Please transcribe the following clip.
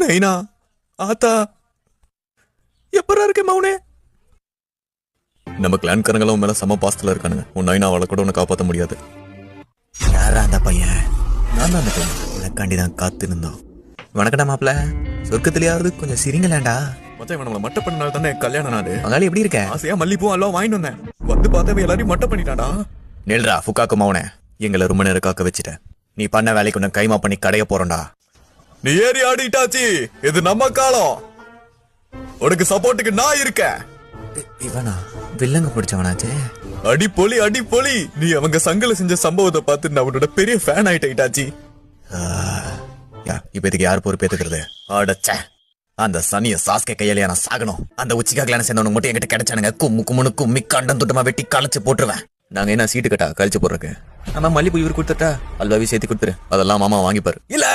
நைனா ஆத்தா எப்பரா இருக்கே மௌனே? நம்ம கிளான்காரங்களும் மேல சம பாஸ்தல இருக்கானுங்க. உன் நைனா அவளை கூட உன்னை காப்பாற்ற முடியாது. யாரா அந்த பையன்? நான் தான் அந்த பையன். உனக்காண்டி தான் காத்து இருந்தோம். வணக்கடா மாப்பிள. சொர்க்கத்திலேயாவது கொஞ்சம் சிரிங்களேண்டா. மச்சான் இவன் நம்மளை மட்டை பண்ணனால தானே கல்யாணம் நாடு. மகாலி எப்படி இருக்க? ஆசையா மல்லிப்பூ எல்லாம் வாங்கிட்டு வந்தேன். வந்து பார்த்தவன் எல்லாரையும் மட்டை பண்ணிட்டாடா. நெல்றா ஃபுக்காக்கு மௌனே. எங்களை ரொம்ப நேரம் காக்க வச்சுட்ட. நீ பண்ண வேலைக்கு உன்னை கைமா பண்ணி கடைய போறோம்டா. நீ ஏறி ஆடிட்டாச்சி. இது நம்ம காலம். உனக்கு சப்போர்ட்டுக்கு நான் இருக்கேன். இவனா வில்லங்க பிடிச்சவனாச்சே. அடி பொலி அடி பொலி. நீ அவங்க சங்கல செஞ்ச சம்பவத்தை பார்த்து நான் அவனோட பெரிய ஃபேன் ஆயிட்டாச்சி. இப்ப இதுக்கு யார் பொறுப்பேத்துக்கிறது? அடச்ச அந்த சனிய சாஸ்கே கையில நான் சாகணும். அந்த உச்சிகா கிளான சேர்ந்தவனுக்கு மட்டும் என்கிட்ட கிடைச்சானுங்க. கும்மு கும்முனு கும்மி கண்டம் துட்டமா வெட்டி களைச்சு போட்டுருவேன். நாங்க என்ன சீட்டு கட்டா கழிச்சு போடுறக்கு? ஆமா மல்லிப்பூ இவர் கொடுத்துட்டா அல்வாவி சேர்த்து கொடுத்துரு. அதெல்லாம் மாமா வாங்கிப்பாரு. இல்ல